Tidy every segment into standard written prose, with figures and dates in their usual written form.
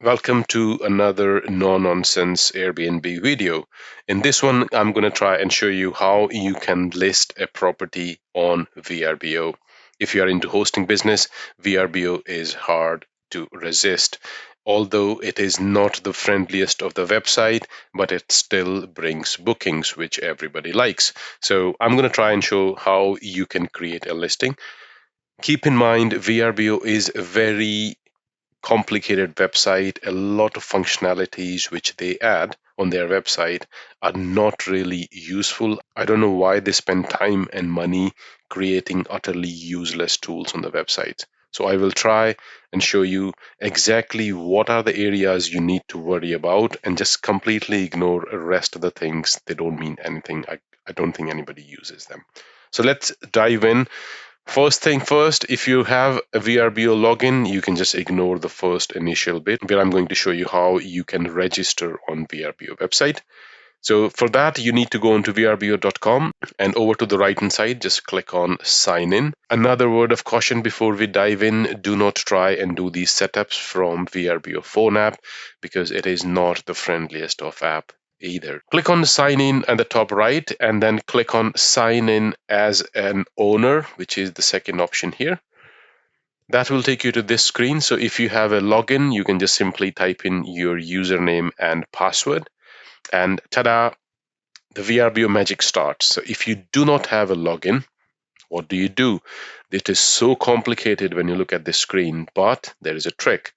Welcome to another no-nonsense Airbnb video. In this one, I'm going to try and show you how you can list a property on VRBO. If you are into hosting business, VRBO is hard to resist. Although it is not the friendliest of the website, but it still brings bookings, which everybody likes. So I'm going to try and show how you can create a listing. Keep in mind, VRBO is a very complicated website. A lot of functionalities which they add on their website are not really useful. I don't know why they spend time and money creating utterly useless tools on the website. So I will try and show you exactly what are the areas you need to worry about and just completely ignore the rest of the things. They don't mean anything. I don't think anybody uses them. So let's dive in. First thing first, if you have a VRBO login, you can just ignore the first initial bit where I'm going to show you how you can register on VRBO website. So for that, you need to go into vrbo.com and over to the right hand side, just click on sign in. Another word of caution before we dive in, do not try and do these setups from VRBO phone app because it is not the friendliest of app either. Click on sign in at the top right and then click on sign in as an owner, which is the second option here. That will take you to this screen. So if you have a login, you can just simply type in your username and password and ta-da, the VRBO magic starts. So if you do not have a login, what do? It is so complicated when you look at this screen, but there is a trick.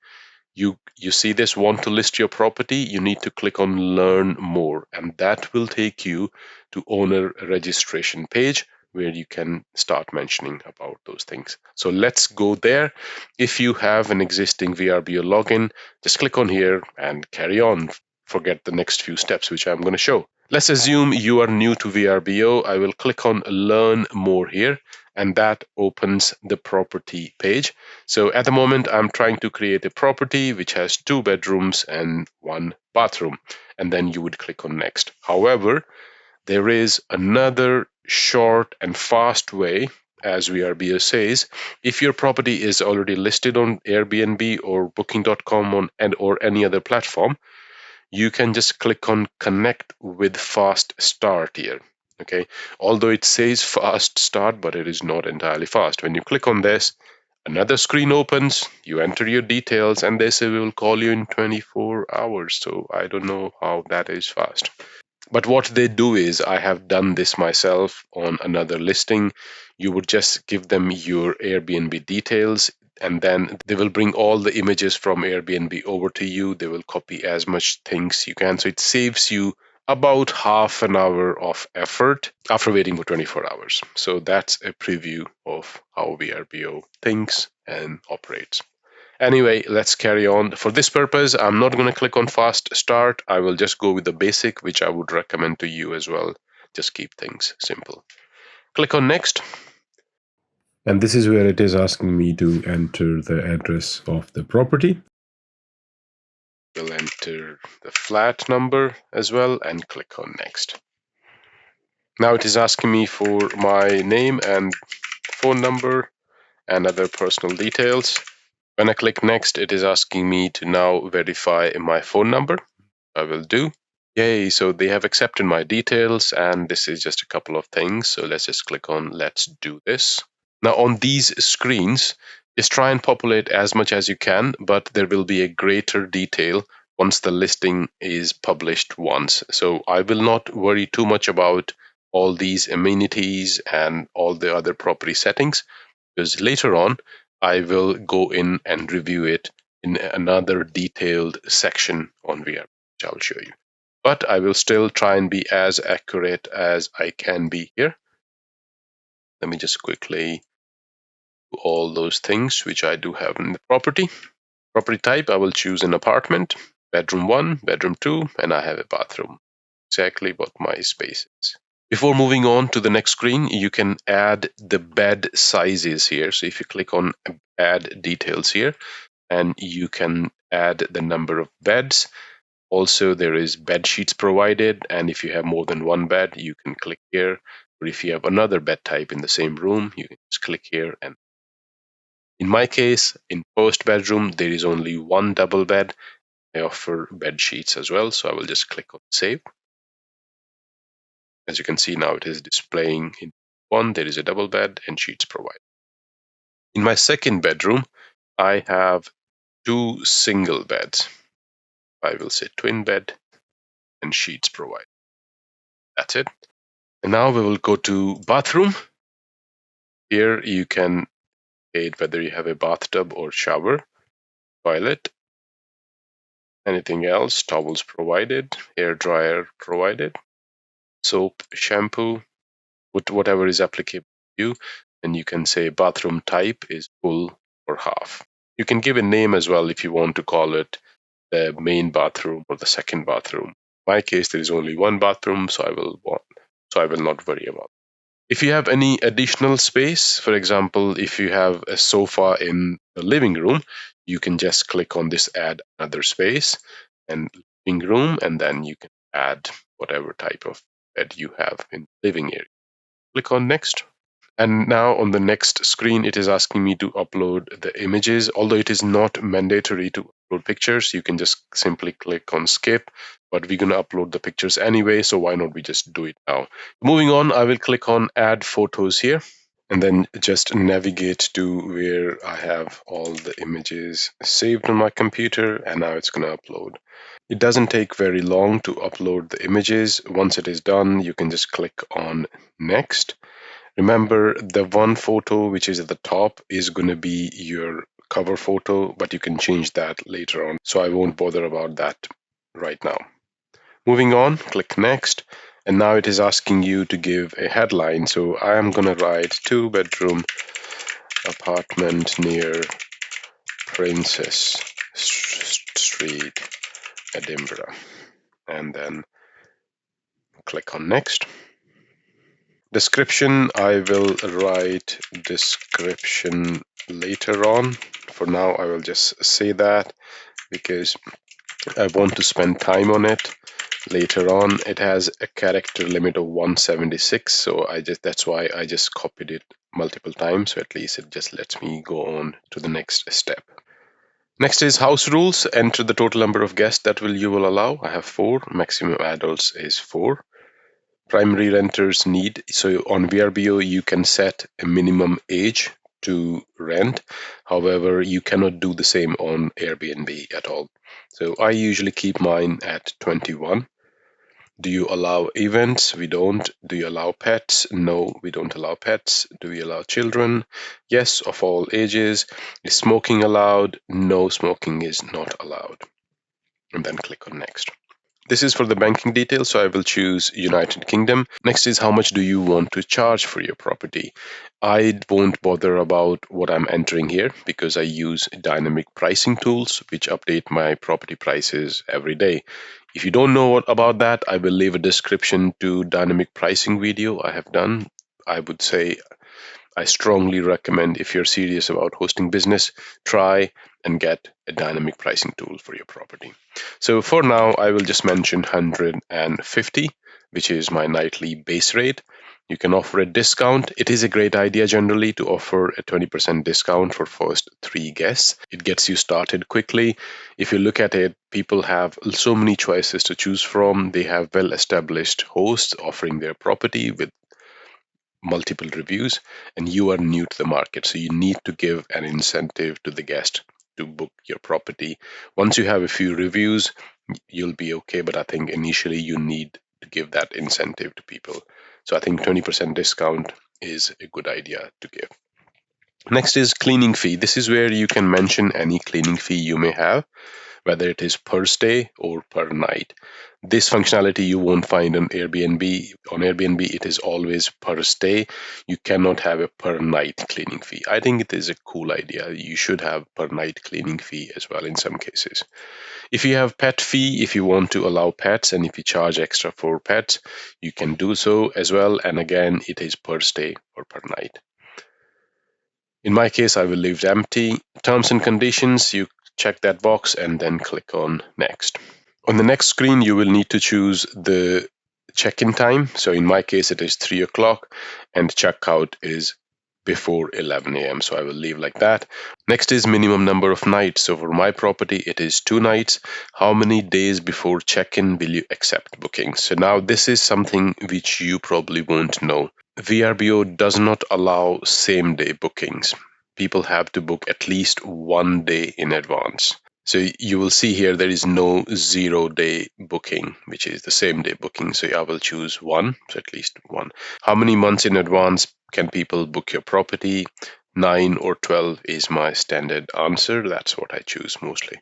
You see this want to list your property, you need to click on learn more, and that will take you to owner registration page where you can start mentioning about those things. So let's go there. If you have an existing VRBO login, just click on here and carry on. Forget the next few steps which I'm going to show. Let's assume you are new to VRBO. I will click on learn more here and that opens the property page. So at the moment, I'm trying to create a property which has 2 bedrooms and 1 bathroom, and then you would click on next. However, there is another short and fast way, as VRBO says. If your property is already listed on Airbnb or booking.com or any other platform, you can just click on connect with fast start here. Okay, although it says fast start, but it is not entirely fast. When you click on this, another screen opens, you enter your details, and they say we will call you in 24 hours. So I don't know how that is fast. But what they do is, I have done this myself on another listing. You would just give them your Airbnb details, and then they will bring all the images from Airbnb over to you. They will copy as much things you can. So it saves you about half an hour of effort after waiting for 24 hours. So that's a preview of how VRBO thinks and operates. Anyway, let's carry on. For this purpose, I'm not going to click on fast start. I will just go with the basic, which I would recommend to you as well. Just keep things simple. Click on next. And this is where it is asking me to enter the address of the property. We'll enter the flat number as well and click on next. Now it is asking me for my name and phone number and other personal details. When I click next, it is asking me to now verify my phone number. I will do. Yay, so they have accepted my details and this is just a couple of things. So let's just click on let's do this. Now on these screens, just try and populate as much as you can, but there will be a greater detail once the listing is published once. So I will not worry too much about all these amenities and all the other property settings, because later on I will go in and review it in another detailed section on VR, which I'll show you. But I will still try and be as accurate as I can be here. Let me just quickly do all those things which I do have in the property. Property type, I will choose an apartment, bedroom 1, bedroom 2, and I have a bathroom. Exactly what my space is. Before moving on to the next screen, you can add the bed sizes here. So if you click on add details here, and you can add the number of beds. Also, there is bed sheets provided, and if you have more than one bed, you can click here. Or if you have another bed type in the same room, you can just click here. And in my case, in first bedroom, there is only one double bed. I offer bed sheets as well, so I will just click on save. As you can see now, it is displaying in one, there is a double bed and sheets provided. In my second bedroom, I have two single beds. I will say twin bed and sheets provided. That's it. And now we will go to bathroom. Here you can aid whether you have a bathtub or shower, toilet, anything else, towels provided, hair dryer provided, soap, shampoo, whatever is applicable to you. And you can say bathroom type is full or half. You can give a name as well if you want to call it the main bathroom or the second bathroom. In my case, there is only one bathroom, so I will not worry about it. If you have any additional space, for example, if you have a sofa in the living room, you can just click on this add another space and living room, and then you can add whatever type of bed you have in the living area. Click on next. And now on the next screen, it is asking me to upload the images. Although it is not mandatory to upload pictures, you can just simply click on skip. But we're going to upload the pictures anyway, so why not we just do it now? Moving on, I will click on add photos here and then just navigate to where I have all the images saved on my computer, and now it's going to upload. It doesn't take very long to upload the images. Once it is done, you can just click on next. Remember, the one photo which is at the top is going to be your cover photo, but you can change that later on. So I won't bother about that right now. Moving on, click next. And now it is asking you to give a headline. So I am going to write 2-bedroom apartment near Princess Street, Edinburgh. And then click on next. Description, I will write description later on. For now, I will just say that because I want to spend time on it later on. It has a character limit of 176, so that's why I just copied it multiple times, so at least it just lets me go on to the next step. Next is house rules. Enter the total number of guests that you will allow. I have 4. Maximum adults is 4. Primary renters need, so on VRBO you can set a minimum age to rent. However, you cannot do the same on Airbnb at all. So I usually keep mine at 21. Do you allow events? We don't. Do you allow pets? No, we don't allow pets. Do we allow children? Yes, of all ages. Is smoking allowed? No, smoking is not allowed. And then click on next. This is for the banking details, so I will choose United Kingdom. Next is how much do you want to charge for your property. I won't bother about what I'm entering here because I use dynamic pricing tools which update my property prices every day. If you don't know about that, I will leave a description to dynamic pricing video I have done. I would say I strongly recommend, if you're serious about hosting business, try and get a dynamic pricing tool for your property. So for now, I will just mention 150, which is my nightly base rate. You can offer a discount. It is a great idea generally to offer a 20% discount for first 3 guests. It gets you started quickly. If you look at it, people have so many choices to choose from. They have well-established hosts offering their property with multiple reviews, and you are new to the market, so you need to give an incentive to the guest to book your property. Once you have a few reviews, you'll be okay, but I think initially you need to give that incentive to people. So I think 20% discount is a good idea to give. Next is cleaning fee. This is where you can mention any cleaning fee you may have, whether it is per stay or per night. This functionality you won't find on Airbnb. On Airbnb, it is always per stay. You cannot have a per night cleaning fee. I think it is a cool idea. You should have per night cleaning fee as well in some cases. If you have pet fee, if you want to allow pets and if you charge extra for pets, you can do so as well. And again, it is per stay or per night. In my case, I will leave it empty. Terms and conditions, you check that box and then click on next. On the next screen, you will need to choose the check-in time. So in my case, it is 3 o'clock and checkout is before 11 a.m. So I will leave like that. Next is minimum number of nights. So for my property, it is 2 nights. How many days before check-in will you accept bookings? So now this is something which you probably won't know. VRBO does not allow same day bookings. People have to book at least 1 day in advance. So you will see here there is no 0 day booking, which is the same day booking. So I will choose one, so at least one. How many months in advance can people book your property? 9 or 12 is my standard answer. That's what I choose mostly.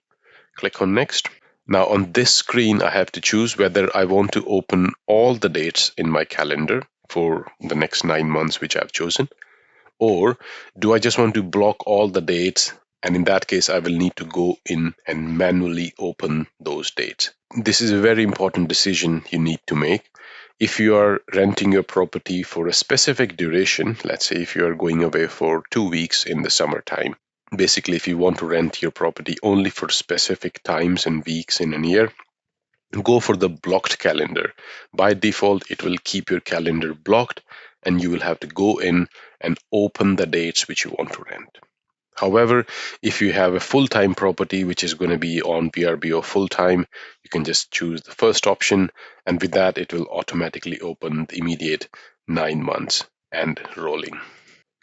Click on next. Now on this screen, I have to choose whether I want to open all the dates in my calendar for the next 9 months, which I've chosen, or do I just want to block all the dates? And in that case, I will need to go in and manually open those dates. This is a very important decision you need to make. If you are renting your property for a specific duration, let's say if you are going away for 2 weeks in the summertime, basically if you want to rent your property only for specific times and weeks in a year, go for the blocked calendar. By default, it will keep your calendar blocked and you will have to go in and open the dates which you want to rent. However, if you have a full-time property which is going to be on VRBO full-time, you can just choose the first option, and with that it will automatically open the immediate 9 months and rolling.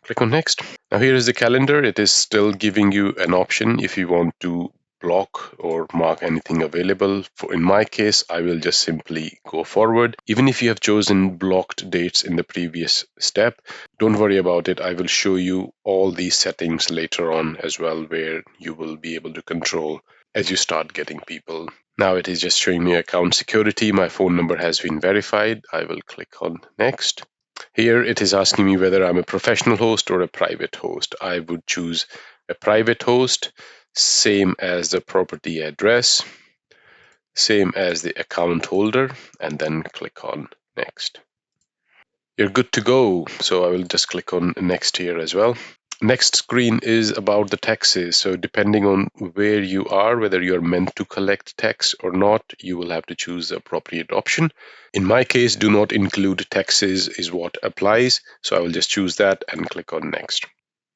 Click on next. Now here is the calendar. It is still giving you an option if you want to block or mark anything available. In my case, I will just simply go forward. Even if you have chosen blocked dates in the previous step, don't worry about it. I will show you all these settings later on as well, where you will be able to control as you start getting people. Now it is just showing me account security. My phone number has been verified. I will click on next. Here it is asking me whether I'm a professional host or a private host. I would choose a private host, same as the property address, same as the account holder, and then click on next. You're good to go. So I will just click on next here as well. Next screen is about the taxes. So depending on where you are, whether you're meant to collect tax or not, you will have to choose the appropriate option. In my case, do not include taxes is what applies. So I will just choose that and click on next.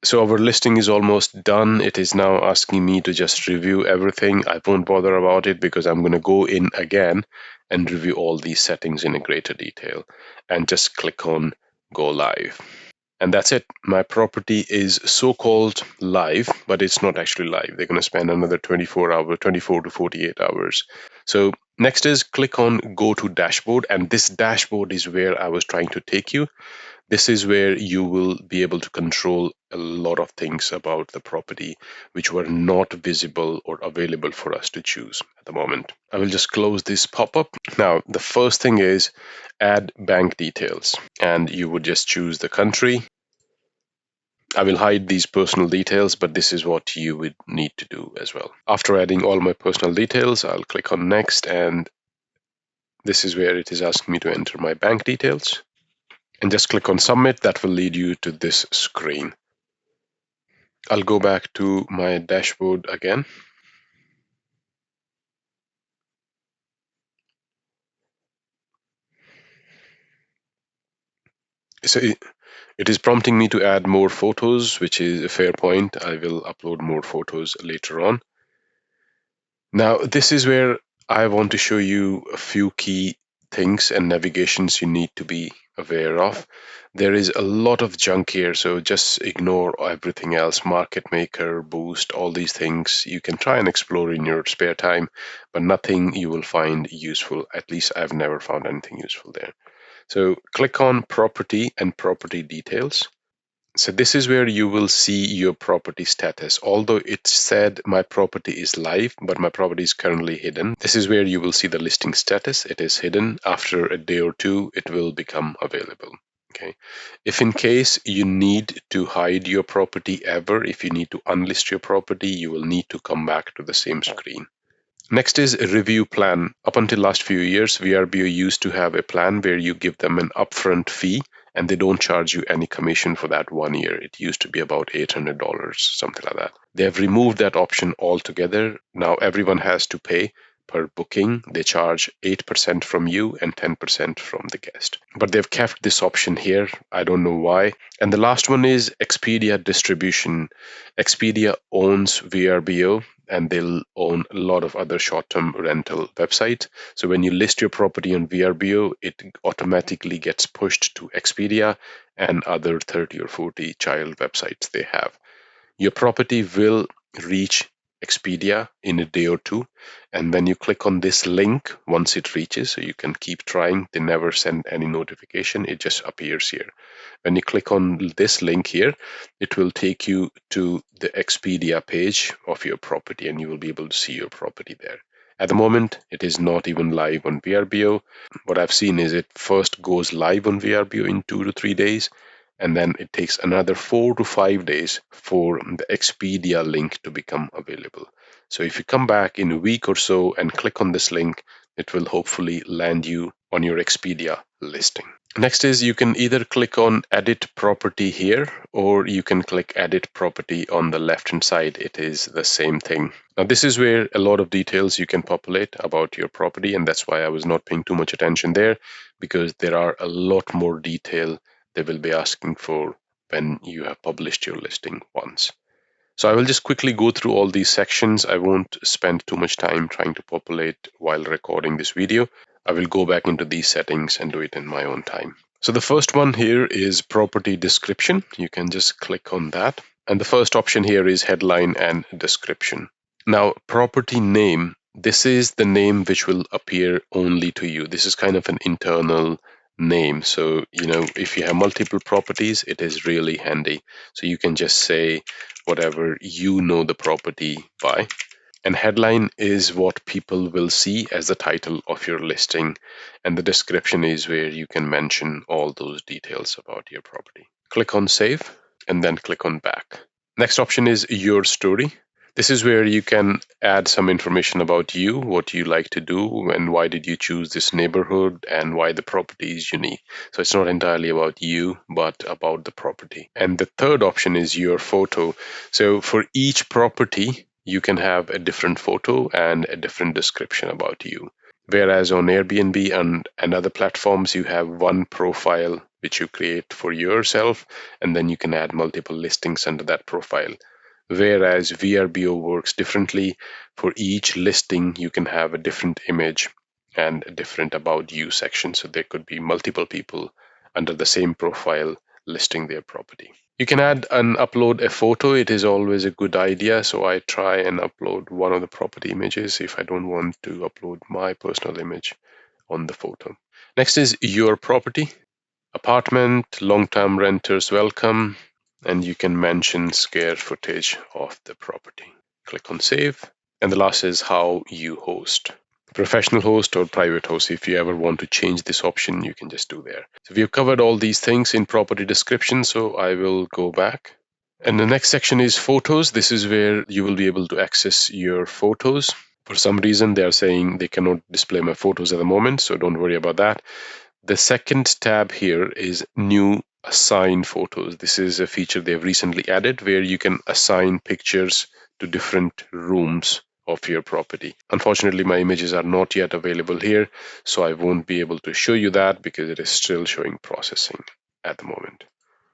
So our listing is almost done. It is now asking me to just review everything. I won't bother about it because I'm going to go in again and review all these settings in a greater detail and just click on go live. And that's it. My property is so-called live, but it's not actually live. They're going to spend another 24 to 48 hours. So next is click on go to dashboard. And this dashboard is where I was trying to take you. This is where you will be able to control a lot of things about the property which were not visible or available for us to choose at the moment. I will just close this pop-up. Now, the first thing is add bank details, and you would just choose the country. I will hide these personal details, but this is what you would need to do as well. After adding all my personal details, I'll click on next, and this is where it is asking me to enter my bank details. And just click on submit. That will lead you to this screen. I'll go back to my dashboard again. So it is prompting me to add more photos, which is a fair point. I will upload more photos later on. Now, this is where I want to show you a few key things and navigations you need to be aware of. There is a lot of junk here, so just ignore everything else. Market maker, boost, all these things you can try and explore in your spare time, but nothing you will find useful. At least I've never found anything useful there. So click on property and property details. So this is where you will see your property status. Although it said my property is live, but my property is currently hidden. This is where you will see the listing status. It is hidden. After a day or two, it will become available. Okay. If in case you need to hide your property ever, if you need to unlist your property, you will need to come back to the same screen. Next is a review plan. Up until last few years, VRBO used to have a plan where you give them an upfront fee and they don't charge you any commission for that 1 year. It used to be about $800, something like that. They have removed that option altogether. Now everyone has to pay, per booking. They charge 8% from you and 10% from the guest. But they've kept this option here. I don't know why. And the last one is Expedia distribution. Expedia owns VRBO and they'll own a lot of other short-term rental websites. So when you list your property on VRBO, it automatically gets pushed to Expedia and other 30 or 40 child websites they have. Your property will reach Expedia in a day or two. And when you click on this link, once it reaches, so you can keep trying, they never send any notification, it just appears here. When you click on this link here, it will take you to the Expedia page of your property and you will be able to see your property there. At the moment, it is not even live on VRBO. What I've seen is it first goes live on VRBO in 2 to 3 days, and then it takes another 4 to 5 days for the Expedia link to become available. So if you come back in a week or so and click on this link, it will hopefully land you on your Expedia listing. Next is you can either click on edit property here or you can click edit property on the left hand side. It is the same thing. Now this is where a lot of details you can populate about your property, and that's why I was not paying too much attention there, because there are a lot more detail they will be asking for when you have published your listing once. So I will just quickly go through all these sections. I won't spend too much time trying to populate while recording this video. I will go back into these settings and do it in my own time. So the first one here is property description. You can just click on that. And the first option here is headline and description. Now, property name, this is the name which will appear only to you. This is kind of an internal name. So, if you have multiple properties, it is really handy. So you can just say whatever you know the property by. And headline is what people will see as the title of your listing. And the description is where you can mention all those details about your property. Click on save and then click on back. Next option is your story. This is where you can add some information about you, what you like to do, and why did you choose this neighborhood, and why the property is unique. So it's not entirely about you, but about the property. And the third option is your photo. So for each property, you can have a different photo and a different description about you. Whereas on Airbnb and other platforms, you have one profile which you create for yourself, and then you can add multiple listings under that profile. Whereas VRBO works differently. For each listing, you can have a different image and a different about you section. So there could be multiple people under the same profile listing their property. You can add and upload a photo. It is always a good idea. So I try and upload one of the property images if I don't want to upload my personal image on the photo. Next is your property. Apartment, long-term renters welcome, and you can mention square footage of the property. Click on save. And the last is how you host. Professional host or private host. If you ever want to change this option, you can just do there. So we have covered all these things in property description, so I will go back. And the next section is photos. This is where you will be able to access your photos. For some reason, they are saying they cannot display my photos at the moment, so don't worry about that. The second tab here is new assign photos. This is a feature they've recently added where you can assign pictures to different rooms of your property. Unfortunately, my images are not yet available here, so I won't be able to show you that because it is still showing processing at the moment.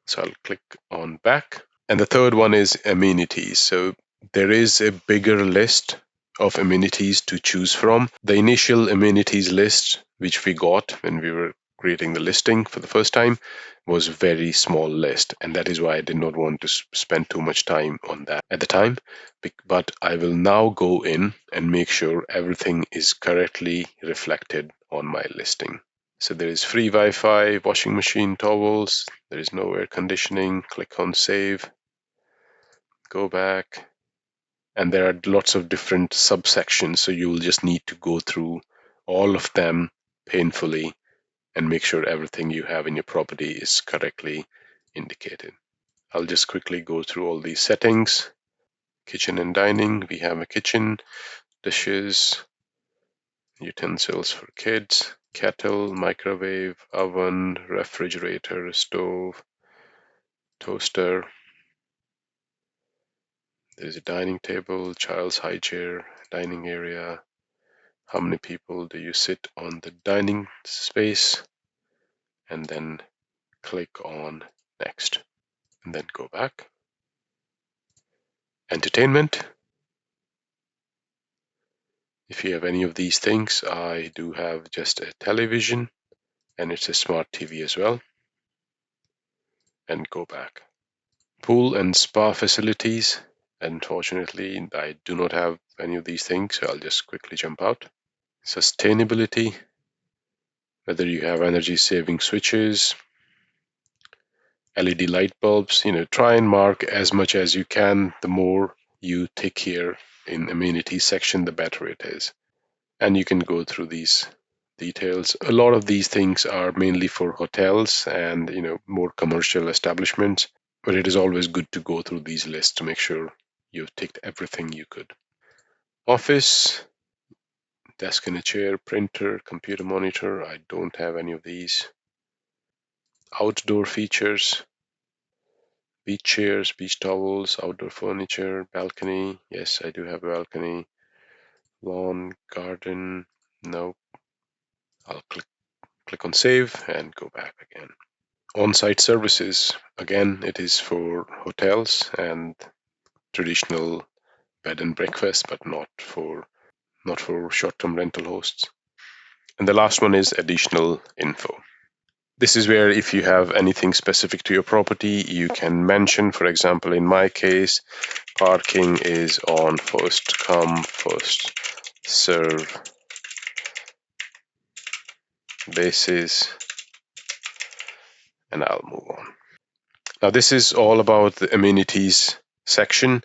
So I'll click on back. And the third one is amenities. So there is a bigger list of amenities to choose from. The initial amenities list, which we got when we were creating the listing for the first time, was a very small list. And that is why I did not want to spend too much time on that at the time. But I will now go in and make sure everything is correctly reflected on my listing. So there is free Wi-Fi, washing machine, towels. There is no air conditioning. Click on save. Go back. And there are lots of different subsections. So you will just need to go through all of them painfully and make sure everything you have in your property is correctly indicated. I'll just quickly go through all these settings. Kitchen and dining. We have a kitchen, dishes, utensils for kids, kettle, microwave, oven, refrigerator, stove, toaster. There's a dining table, child's high chair, dining area, How many people do you sit on the dining space? And then click on next and then go back. Entertainment. If you have any of these things, I do have just a television and it's a smart TV as well. And go back. Pool and spa facilities. Unfortunately, I do not have any of these things, so I'll just quickly jump out. Sustainability, whether you have energy saving switches, LED light bulbs, try and mark as much as you can. The more you tick here in amenities section, the better it is. And you can go through these details. A lot of these things are mainly for hotels and more commercial establishments, but it is always good to go through these lists to make sure you've ticked everything you could. Office, desk and a chair, printer, computer monitor. I don't have any of these. Outdoor features, beach chairs, beach towels, outdoor furniture, balcony. Yes, I do have a balcony. Lawn, garden. No. I'll click on save and go back again. On-site services. Again, it is for hotels and traditional bed and breakfast, but not for short-term rental hosts. And the last one is additional info. This is where if you have anything specific to your property, you can mention, for example, in my case, parking is on first come, first serve basis, and I'll move on. Now, this is all about the amenities section.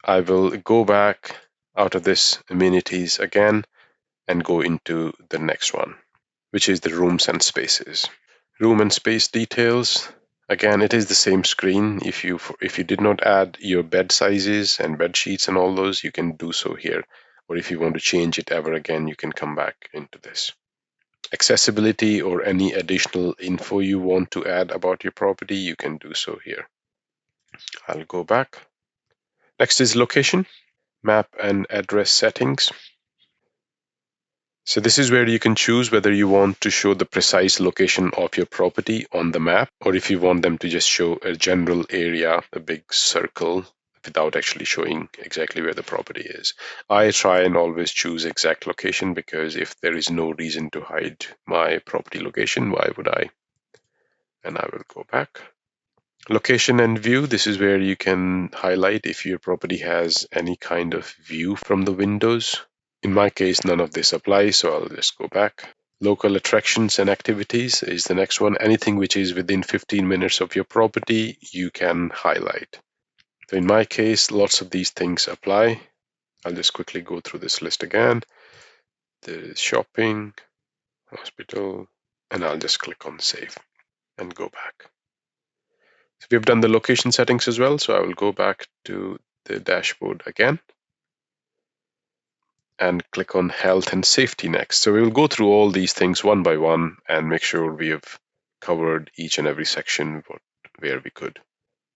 I will go back out of this amenities again and go into the next one, which is the rooms and spaces. Room and space details. Again, it is the same screen. If you did not add your bed sizes and bed sheets and all those, you can do so here. Or if you want to change it ever again, you can come back into this. Accessibility or any additional info you want to add about your property, you can do so here. I'll go back. Next is location, map and address settings. So this is where you can choose whether you want to show the precise location of your property on the map, or if you want them to just show a general area, a big circle, without actually showing exactly where the property is. I try and always choose exact location, because if there is no reason to hide my property location, why would I? And I will go back. Location and view. This is where you can highlight if your property has any kind of view from the windows. In my case, none of this applies, so I'll just go back. Local attractions and activities is the next one. Anything which is within 15 minutes of your property, you can highlight. So in my case, lots of these things apply. I'll just quickly go through this list again. The shopping, hospital, and I'll just click on save and go back. So we've done the location settings as well, so I will go back to the dashboard again and click on health and safety next. So we will go through all these things one by one and make sure we have covered each and every section where we could.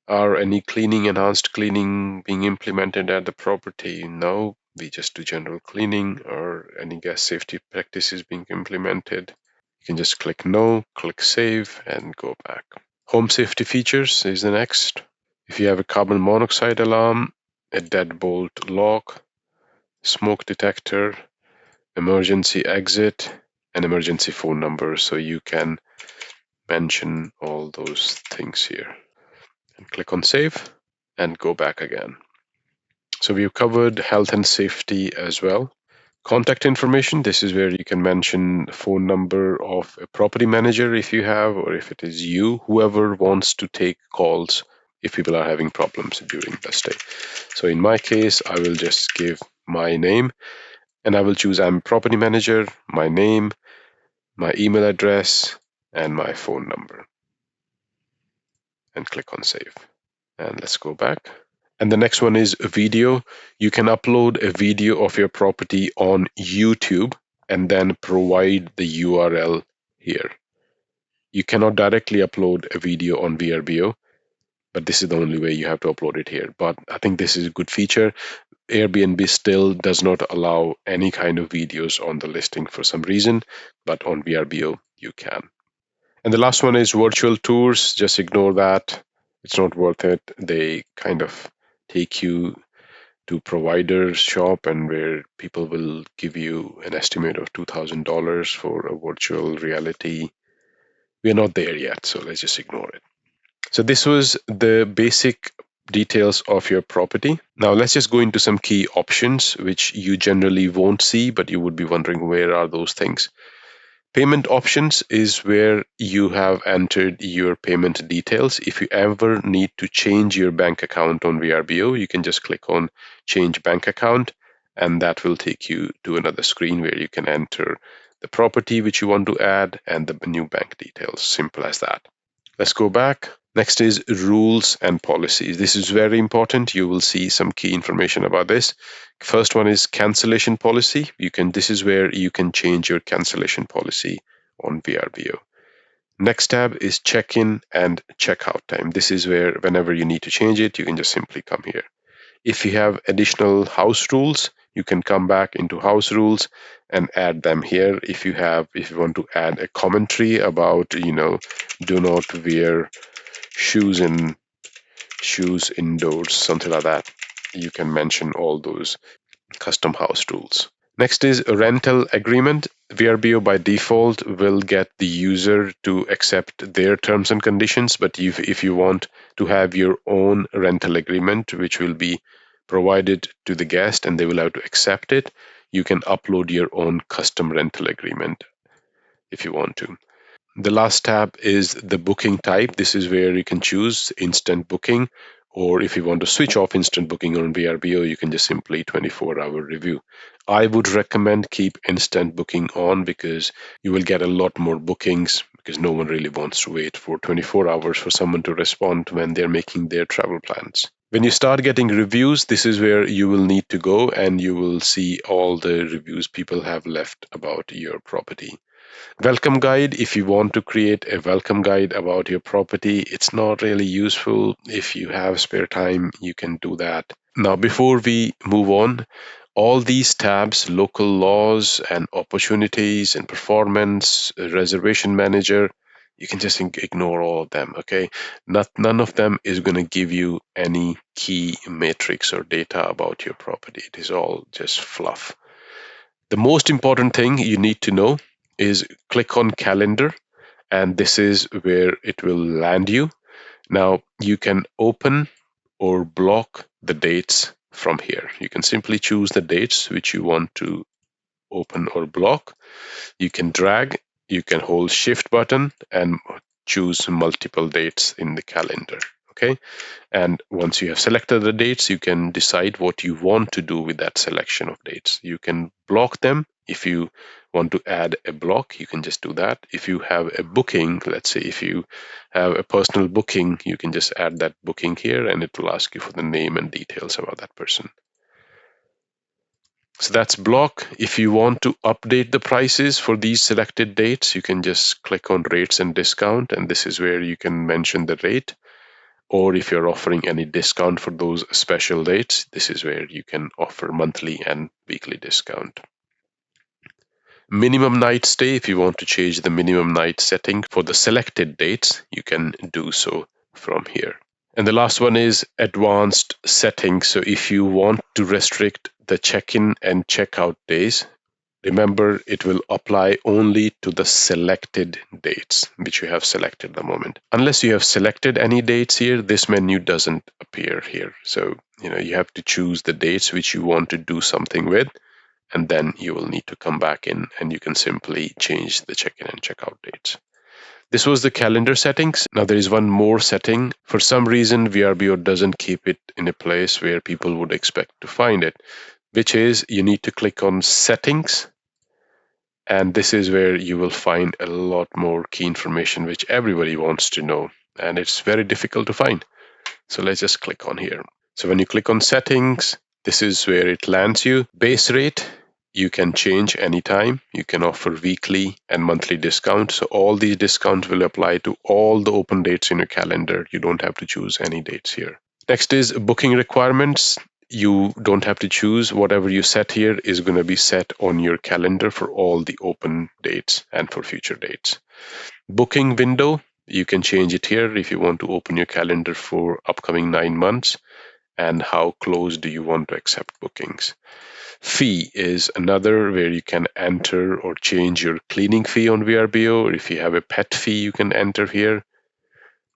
Are any enhanced cleaning being implemented at the property? No, we just do general cleaning. Or any gas safety practices being implemented? You can just click no, click save and go back. Home safety features is the next. If you have a carbon monoxide alarm, a deadbolt lock, smoke detector, emergency exit, and emergency phone number, so you can mention all those things here. And click on save and go back again. So we've covered health and safety as well. Contact information, this is where you can mention the phone number of a property manager if you have, or if it is you, whoever wants to take calls if people are having problems during the stay. So in my case, I will just give my name and I will choose I'm property manager, my name, my email address, and my phone number. And click on save. And let's go back. And the next one is a video. You can upload a video of your property on YouTube and then provide the URL here. You cannot directly upload a video on VRBO, but this is the only way you have to upload it here. But I think this is a good feature. Airbnb still does not allow any kind of videos on the listing for some reason, but on VRBO you can. And the last one is virtual tours. Just ignore that. It's not worth it. They kind of take you to provider's shop and where people will give you an estimate of $2,000 for a virtual reality. We're not there yet, so let's just ignore it. So this was the basic details of your property. Now let's just go into some key options which you generally won't see, but you would be wondering where are those things. Payment options is where you have entered your payment details. If you ever need to change your bank account on VRBO, you can just click on change bank account, and that will take you to another screen where you can enter the property which you want to add and the new bank details. Simple as that. Let's go back. Next is rules and policies. This is very important. You will see some key information about this. First one is cancellation policy. This is where you can change your cancellation policy on VRBO. Next tab is check-in and check-out time. This is where whenever you need to change it, you can just simply come here. If you have additional house rules, you can come back into house rules and add them here. If you want to add a commentary about, do not wear shoes indoors, something like that, you can mention all those custom house rules. Next is a rental agreement. VRBO by default will get the user to accept their terms and conditions, but if you want to have your own rental agreement, which will be provided to the guest and they will have to accept it, you can upload your own custom rental agreement if you want to. The last tab is the booking type. This is where you can choose instant booking, or if you want to switch off instant booking on VRBO, you can just simply 24-hour review. I would recommend keep instant booking on because you will get a lot more bookings because no one really wants to wait for 24 hours for someone to respond when they're making their travel plans. When you start getting reviews, this is where you will need to go and you will see all the reviews people have left about your property. Welcome guide. If you want to create a welcome guide about your property, it's not really useful. If you have spare time, you can do that. Now, before we move on, all these tabs, local laws and opportunities and performance, reservation manager, you can just ignore all of them, okay? None of them is going to give you any key metrics or data about your property. It is all just fluff. The most important thing you need to know is click on calendar, and this is where it will land you. Now you can open or block the dates from here. You can simply choose the dates which you want to open or block. You can drag, you can hold shift button and choose multiple dates in the calendar. Okay, and once you have selected the dates, you can decide what you want to do with that selection of dates. You can block them. If you want to add a block, you can just do that. If you have a booking, let's say if you have a personal booking, you can just add that booking here and it will ask you for the name and details about that person. So that's block. If you want to update the prices for these selected dates, you can just click on rates and discount, and this is where you can mention the rate. Or if you're offering any discount for those special dates, this is where you can offer monthly and weekly discount. Minimum night stay, if you want to change the minimum night setting for the selected dates, you can do so from here. And the last one is advanced settings. So if you want to restrict the check-in and check-out days, remember, it will apply only to the selected dates which you have selected at the moment. Unless you have selected any dates here, this menu doesn't appear here. So, you have to choose the dates which you want to do something with, and then you will need to come back in and you can simply change the check-in and check-out dates. This was the calendar settings. Now there is one more setting. For some reason, VRBO doesn't keep it in a place where people would expect to find it, which is you need to click on settings. And this is where you will find a lot more key information which everybody wants to know. And it's very difficult to find. So let's just click on here. So when you click on settings, this is where it lands you. Base rate, you can change anytime. You can offer weekly and monthly discounts. So all these discounts will apply to all the open dates in your calendar. You don't have to choose any dates here. Next is booking requirements. you don't have to choose. Whatever you set here is going to be set on your calendar for all the open dates and for future dates. Booking window, you can change it here if you want to open your calendar for upcoming 9 months and how close do you want to accept bookings. Fee is another where you can enter or change your cleaning fee on VRBO, or if you have a pet fee, you can enter here.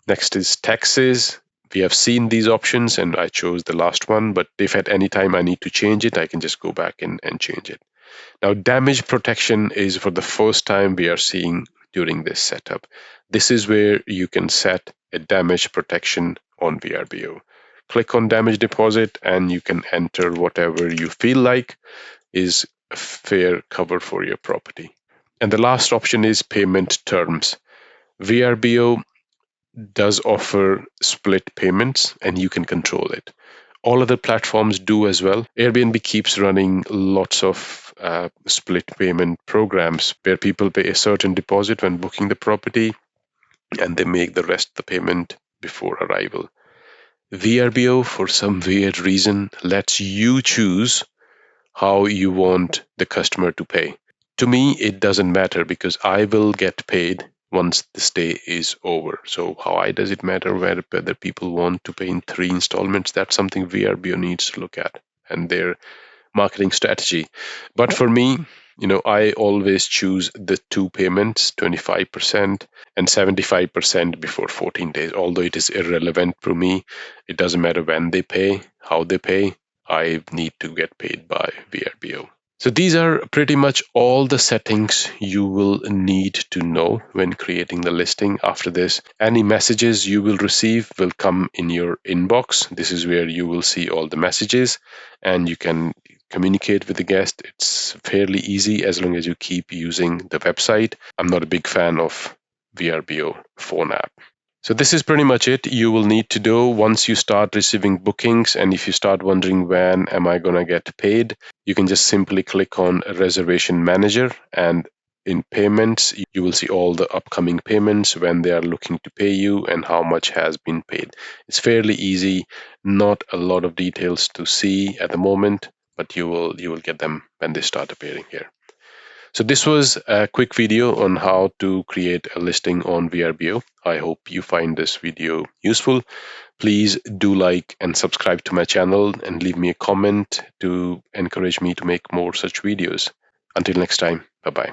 Next is taxes. We have seen these options and I chose the last one, but if at any time I need to change it, I can just go back in and change it. Now, damage protection is for the first time we are seeing during this setup. This is where you can set a damage protection on VRBO. Click on damage deposit and you can enter whatever you feel like is a fair cover for your property. And the last option is payment terms. VRBO does offer split payments and you can control it. All other platforms do as well. Airbnb keeps running lots of split payment programs where people pay a certain deposit when booking the property and they make the rest of the payment before arrival. VRBO, for some weird reason, lets you choose how you want the customer to pay. To me, it doesn't matter because I will get paid once the stay is over. So how does it matter whether people want to pay in 3 installments? That's something VRBO needs to look at and their marketing strategy. But for me, I always choose the two payments, 25% and 75% before 14 days. Although it is irrelevant for me, it doesn't matter when they pay, how they pay. I need to get paid by VRBO. So these are pretty much all the settings you will need to know when creating the listing. After this, any messages you will receive will come in your inbox. This is where you will see all the messages and you can communicate with the guest. It's fairly easy as long as you keep using the website. I'm not a big fan of VRBO phone app. So this is pretty much it you will need to do once you start receiving bookings. And if you start wondering when am I going to get paid, you can just simply click on reservation manager, and in payments you will see all the upcoming payments, when they are looking to pay you and how much has been paid. It's fairly easy, not a lot of details to see at the moment, but you will get them when they start appearing here. So this was a quick video on how to create a listing on VRBO. I hope you find this video useful. Please do like and subscribe to my channel and leave me a comment to encourage me to make more such videos. Until next time, bye-bye.